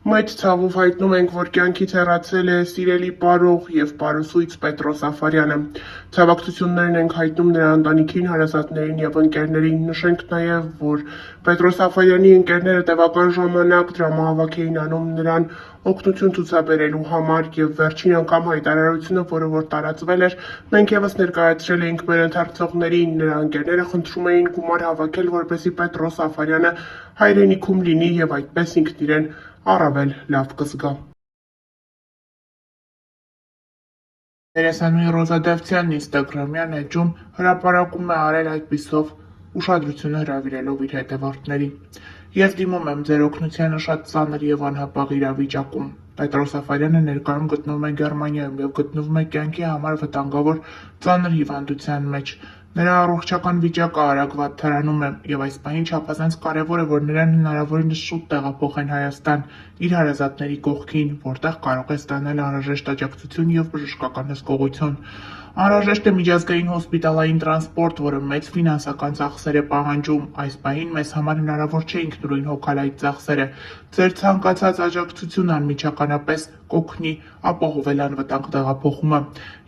Մեծ ցավով հայտնում ենք, որ կյանքից հեռացել է սիրելի պարող և պարուսույց Պետրոս Աֆարյանը։ Ցավակցություններն ենք հայտնում նրա ընտանիքին, հարազատներին և ընկերներին։ Նշենք նաև, որ Պետրոս Աֆարյանի ընկերները տևական ժամանակ դրամահավաք էին անում նրան օգնություն ցուցաբերելու համար և վերջին անգամ հայտարարությունը, որը որ տարածվել էր, մենք ևս ներկայացրել էինք մեր ընթերցողներին։ Նրա ընկերները խնդրում էին գումար հավաքել, որպեսզի Պետրոս Աֆարյանը հայրենիքում լինի և այդպես ինքն իրեն առավել լավ կզգա։ Դերասանուհի Ռոզա Դավթյանն ինստագրամյան էջում հրապարակում է արել այդպիսով ուշադրությունը հրավիրելով իր հետևորդների։ Ես դիմում եմ ձեր օգնությանը շատ ծանր և անհապաղ իրավիճակում։ Պետրոս Աֆարյանը ներկայում գտնվում է Գերմանիայում և գտնվում է կյանքի համար վտանգավոր ծանր հիվանդության մեջ։ Նրա առողջական վիճակը արագ վատթարանում է, և այս պահին չափազանց կարևոր է, որ նրան հնարավորինս շուտ տեղափոխեն Հայաստան, իր հարազատների կողքին, որտեղ կարող է ստանալ անհրաժեշտ աջակցություն և բժշկական հսկողություն։ Անհրաժեշտ է միջազգային հոսպիտալային տրանսպորտ, որը մեծ ֆինանսական ծախսեր է պահանջում։ Այս պահին մեզ համար հնարավոր չէ ինքնուրույն հոգալ այդ ծախսերը։ Ձեր ցանկացած աջակցություն անմիջականապես կօգնի ապահովել անվտանգ տեղափոխումը։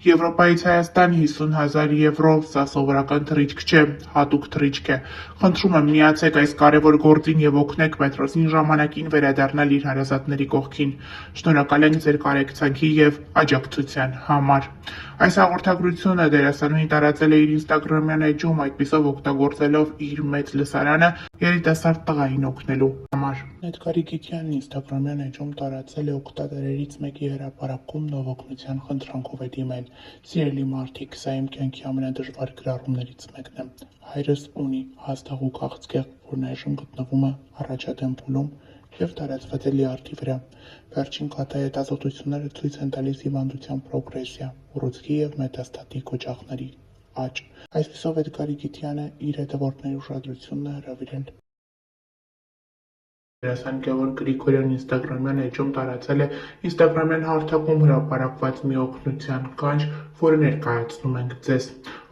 Եվրոպայից Հայաստան 50,000 եվրո, սա սովորական թռիչք չէ, հատուկ թռիչք է։ Խնդրում եմ, միացեք այս կարևոր գործին և օգնեք Պետրոսին ժամանակին վերադառնալ իր հարազատների կողքին։ Շնորհակալ ենք ձեր կարեկցանքի և աջակցության համար։ Այս հաղորդագրությունը դերասանուհին տարածել է իր ինստագրամյան էջում, այդպիսով օգտագործելով իր մեծ լսարանը երիտասարդ տղային օգնելու համար։ Էդգարի Գիտյանն ինստագրամյան էջում տարածել է օգտատերերից մեկի հրապարակումն, ով օգնության խնդրանքով է դիմել. «Սիրելի մարդիկ, սա իմ կյանքի ամենադժվար գրառումներից մեկն է։ Հայրս ունի հաստաղ ու քաղցկեղ, որն այժմ գտնվում է առաջադեմ փուլում և տարածված է լյարդի վրա։ Վերջին կաթահետազոտությունները ցույց են տալիս հիվանդության պրոգրեսիա, ուռուցքի և մետաստատիկ օջախների աճ»։ Այսպիսով Էդգարի Գիտյանը իր հետևորդների ուշադրությունն է հրավիրել։ Դերասան Գևորգ Գրիգորյանն ինստագրամյան էջում տարածել է ինստագրամյան հարթակում հրապարակված մի օգնության կանչ, որը ներկայացնում ենք ձեզ։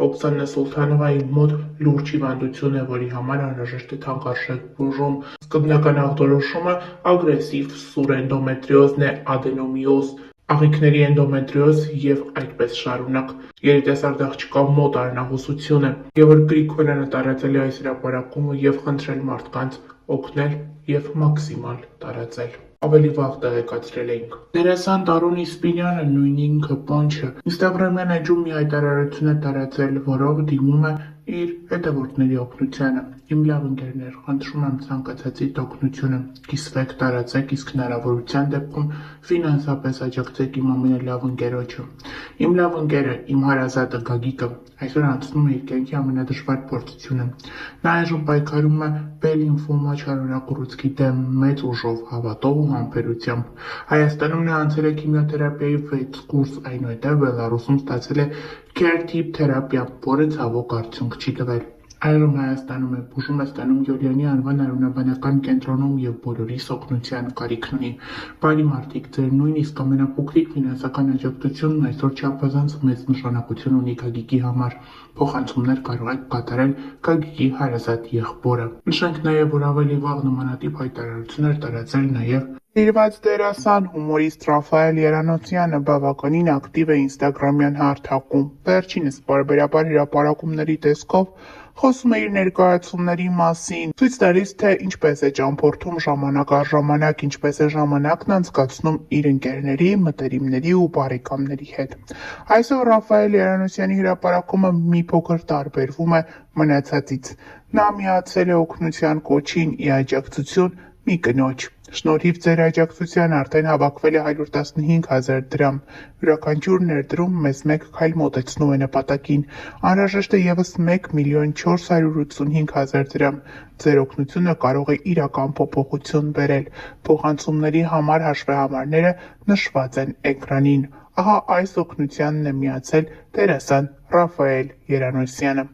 Օքսանա Սուլթանովայի մոտ լուրջ հիվանդություն է, որի համար անհրաժեշտ է թանկարժեք բուժում։ Սկզբնական ախտորոշումը ագրեսիվ սուր էնդոմետրիոզն է, ադենոմիոզ, աղիքների էնդոմետրիոզ և այդպես շարունակ։ Երիտասարդ աղջկա մոտ արնահոսություն է։ Գևորգ Գրիգորյանը տարածել է այս հրապարակումը և խնդրել մարդկանց օգնել և մաքսիմալ տարածել։ Ավելի վաղ տեղեկացրել էինք։ Դերասան Տարոն Իսպիրյանը, նույն ինքը Պոնչը, ինստագրամյան էջում մի հայտարարություն է տարածել, որով դիմում է իր հետևորդների օգնությանը։ Իմ լավ ընկերներ, խնդրում եմ ցանկացածիդ օգնությունը կիսվեք, տարածեք, իսկ հնարավորության դեպքում ֆինանսապես աջակցեք իմ ամենալավ ընկերոջը։ Իմ լավ ընկերը, իմ հարազատը Գագիկը այսօր անցնում է իր կյանքի ամենադժվար փորձությունը։ Նա այժմ պայքարում է B-լիմֆոմա չարորակ ուռուցքի դեմ մեծ ուժով, հավատով ու համբերությամբ։ Հայաստանում նա անցել է քիմիոթերապիայի 6 կուրս, այնուհետև Բելառուսում ստացել է Care-Tip թերապիա, որը ցավոք արդյունք չի տվել։ Այժմ Հայաստանում է, բուժում է ստանում Յոլյանի անվան արյունաբանական կենտրոնում և բոլորիս օգնության կարիքն ունի։ Բարի մարդիկ, ձեր նույնիսկ ամենափոքրիկ ֆինանսական աջակցությունն այսօր չափազանց մեծ նշանակություն ունի Գագիկի համար։ Փոխանցումներ կարող եք կատարել Գագիկի հարազատ եղբորը։ Նշենք նաև, որ ավելի վաղ նմանատիպ հայտարարություն էր տարածել նաև Սիրված դերասան, հումորիստ Ռաֆայել Երանոցյանը բավականին ակտիվ է ինստագրամյան հարթակում։ Վերջինս պարբերաբար հրապարակումների տեսքով խոսում է իր ներկայացումների մասին, ցույց տալիս, թե ինչպես է ճամփորդում ժամանակ առ ժամանակ, ինչպես է ժամանակն անցկացնում իր ընկերների, մտերիմների ու բարեկամների հետ։ Այսօր Ռաֆայել Երանոցյանի հրապարակումը մի փոքր տարբերվում է մնացածից։ Նա միացել է օգնության կոչին ի աջակցություն մի կնոջ։ Շնորհիվ ձեր աջակցության արդեն հավաքվել է 115,000 դրամ։ Յուրաքանչյուր ներդրում մեզ մեկ քայլ մոտեցնում է նպատակին։ Անհրաժեշտ է ևս 1,485,000 դրամ։ Ձեր օգնությունը կարող է իրական փոփոխություն բերել։ Փոխանցումների համար հաշվեհամարները նշված են էկրանին։ Ահա այս օգնությանն է միացել դերասան Ռաֆայել Երանոսյանը։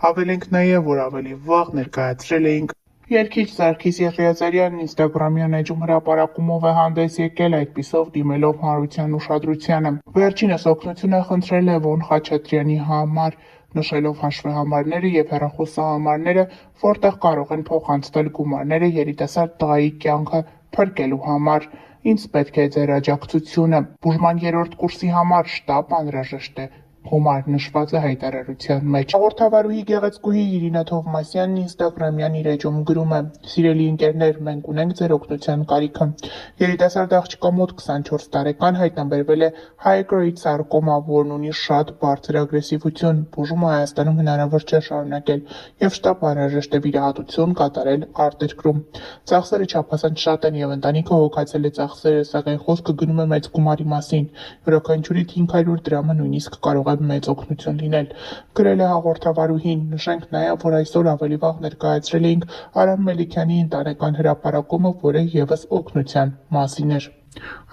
Հավելենք նաև, որ ավելի վաղ ներկայացրել էինք երգիչ Սարգիս Եղիազարյանն ինստագրամյան էջում հրապարակումով է հանդես եկել, այդպիսով դիմելով հանրության ուշադրությանը։ Վերջինս օգնություն է խնդրել Լևոն Խաչատրյանի համար, նշելով հաշվեհամարները և հեռախոսահամարները, որտեղ կարող են փոխանցվել գումարները երիտասարդ տղայի կյանքը փրկելու համար։ Ինձ պետք է ձեր աջակցությունը։ Բուժման 3-րդ կուրսի համար շտապ անհրաժեշտ է։ Գումար նշված է հայտարարության մեջ։ Հաղորդավարուհի գեղեցկուհի Իրինա Թովմասյանն ինստագրամյան իր էջում գրում է. «Սիրելի ընկերներ, մենք ունենք ձեր օգնության կարիքը։ Երիտասարդ աղջկա մոտ 24 տարեկան հայտնաբերվել է high grade sarcoma, որն ունի շատ բարձր ագրեսիվություն։ Բուժումը Հայաստանում հնարավոր չէ շարունակել եւ շտապ անհրաժեշտ է վիրահատություն կատարել արտերկրում։ Ծախսերը չափազանց շատ են եւ ընտանիքը հոգացել է ծախսերը, սակայն խոսքը գնում է մեծ գումարի մասին։ Յուրաքանչյուրի 500 դրամը նույնիսկ կարող է մեծ օգնություն լինել», գրել է հաղորդավարուհին։ Նշենք նաև, որ այսօր ավելի վաղ ներկայացրել էինք Արամ Մելիքյանի ընտանեկան հրապարակումը, որը ևս օգնության մասին էր։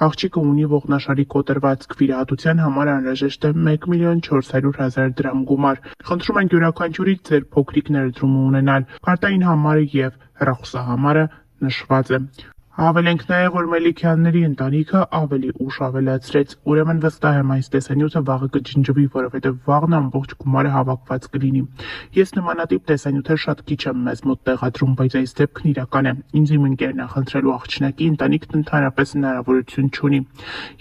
Աղջիկը ունի ողնաշարի կոտրվածք, վիրահատության համար անհրաժեշտ է 1.400.000 դրամ գումար։ Խնդրում ենք յուրաքանչյուրից ձեր փոքրիկ ներդրումը ունենալ։ Կարտային համարը եւ հեռախոսահամարը նշված է։ Հավելենք նաև, որ Մելիքյանների ընտանիքը ավելի ուշ ավելացրեց։ Ուրեմն վստահ եմ, այս տեսանյութը վաղը կջնջվի, որովհետև վաղն ամբողջ գումարը հավաքված կլինի։ Ես նմանատիպ տեսանյութեր շատ քիչ եմ մեզ մոտ տեղադրում, բայց այս դեպքն իրական է։ Ինձ իմ ընկերն է խնդրելու աղջնակի, ընտանիքն ընդհանրապես հնարավորություն չունի։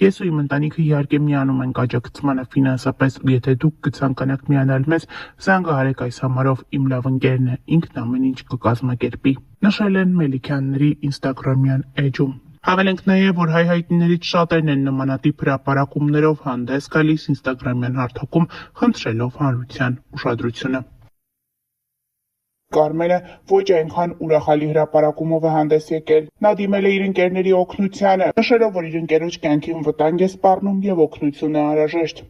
Ես ու իմ ընտանիքը իհարկե միանում ենք աջակցմանը ֆինանսապես, ու եթե դուք կցանկանաք միանալ մեզ, զանգահարեք այս համարով, իմ լավ ընկերն է, ինքն ամեն ինչ կկազմակերպի, նշել են Մելիքյանների ինստագրամյան էջում։ Հավելենք նաև, որ հայհայտներից շատերն են նմանատիպ հրապարակումներով հանդես գալիս ինստագրամյան հարթակում, խնդրելով հանրության ուշադրությունը։ Կարմենը ոչ այնքան ուրախալի հրապարակումով է հանդես եկել։ Նա դիմել է իր ընկերների օգնությանը, նշելով, որ իր ընկերոջ կյանքին վտանգ է սպառնում եւ օգնություն է անհրաժեշտ։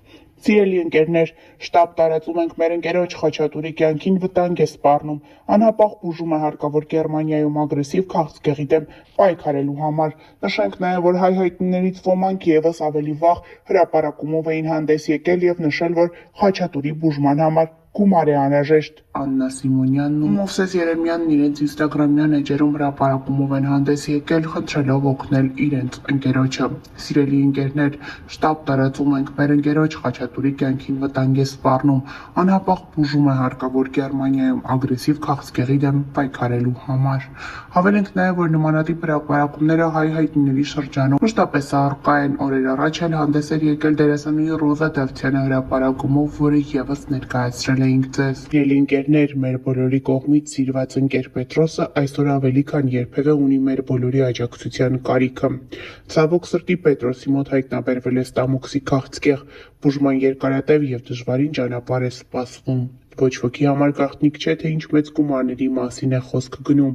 Սիրելի ընկերներ, շտապ տարածում ենք մեր ընկերոջ Խաչատուրի կյանքին վտանգ է սպառնում, անհապաղ բուժում է հարկավոր Գերմանիայում ագրեսիվ քաղցկեղի դեմ պայքարելու համար։ Նշենք նաև, որ հայհայտներից ոմանք ևս ավելի վաղ հրապարակումով էին հանդես եկել եւ նշել, որ Խաչատուրի բուժման համար գումար է անհրաժեշտ։ Աննա Սիմոնյանն ու Մովսես Երեմյանն իրենց ինստագրամյան էջերում հրապարակումով են հանդես եկել, խնդրելով օգնել իրենց ընկերոջը։ Սիրելի ընկերներ, շտապ տարածում ենք մեր ընկերոջ Խաչատուրի կյանքին վտանգ է սպառնում, անհապաղ բուժում է հարկավոր Գերմանիայում ագրեսիվ քաղցկեղի դեմ պայքարելու համար։ Հավելենք նաև, որ նմանատիպ հրապարակումները հայհայտների շրջանում մշտապես առկա են։ Օրեր առաջ էլ հանդես էր եկել դերասանուհի Ռոզա Դավթյանը հրապարակումով, որը ևս ներկայացրել էինք ձեզ։ Ելի ընկերներ, մեր բոլորի կողմից սիրված ընկեր Պետրոսը այսօր ավելի քան երբևէ ունի մեր բոլորի աջակցության կարիքը։ Ցավոք սրտի Պետրոսի մոտ հայտնաբերվել է ստամոքսի քաղցկեղ, բուժման երկարատև եւ դժվարին ճանապարհ է սպասվում։ Ոչ ոքի համար գաղտնիք չէ, թե ինչ մեծ գումարների մասին է խոսքը գնում։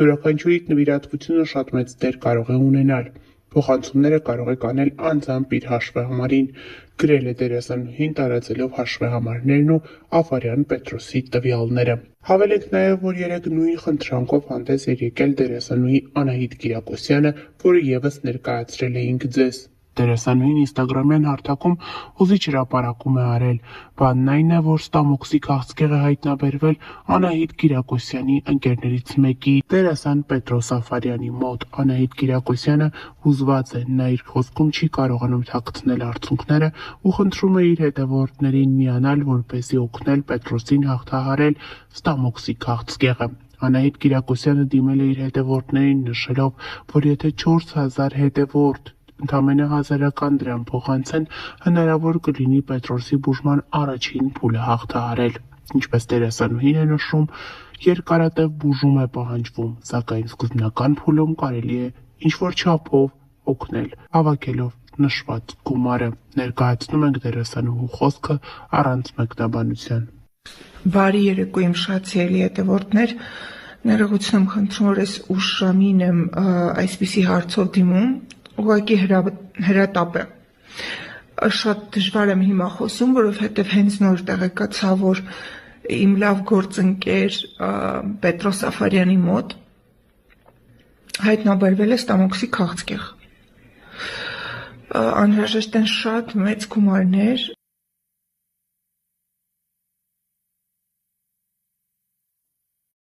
Յուրաքանչյուրի նվիրատվությունը շատ մեծ դեր կարող է ունենալ։ Փոխանցումները կարող եք անել անձամբ իր հաշվեհամարին, գրել է դերասանուհին տարածելով հաշվեհամարներն ու Աֆարյան Պետրոսի տվյալները։ Հավելենք նաև, որ երեկ նույն խնդրանքով հանդես էր եկել դերասանուհի Անահիտ Կիրակոսյանը, որը ևս ներկայացրել էինք ձեզ։ Դերասանուհին ինստագրամյան հարթակում հուզիչ հրապարակում է արել։ Բանն այն է, որ ստամոքսի քաղցկեղ է հայտնաբերվել Անահիտ Կիրակոսյանի ընկերներից մեկի, դերասան Պետրոս Աֆարյանի մոտ։ Անահիտ Կիրակոսյանը հուզված է, նա իր խոսքում չի կարողանում թաքցնել արցունքները ու խնդրում է իր հետևորդներին միանալ, որպեսզի օգնել Պետրոսին հաղթահարել ստամոքսի քաղցկեղը։ Անահիտ Կիրակոսյանը դիմել է իր հետևորդներին, նշելով, որ եթե 4000 հետևորդ ընդամենը 1000 դրամ փոխանցեն, հնարավոր կլինի Պետրոսի բուժման առաջին փուլը հաղթահարել։ Ինչպես դերասանուհին է նշում, երկարատև բուժում է պահանջվում, սակայն սկզբնական փուլում կարելի է ինչ-որ չափով օգնել, հավաքելով նշված գումարը։ Ներկայացնում ենք դերասանուհու խոսքը առանց մեկնաբանության։ Բարի երեկո իմ շատ սիրելի հետևորդներ, ներողություն եմ խնդրում, որ այս ուշ ժամին եմ այսպիսի հարցով դիմում, ուղղակի հրատապ է։ Շատ դժվար եմ հիմա խոսում, որովհետև հենց նոր տեղեկացա, որ իմ լավ գործընկեր Պետրոս Աֆարյանի մոտ հայտնաբերվել է ստամոքսի քաղցկեղ։ Անհրաժեշտ են շատ մեծ գումարներ,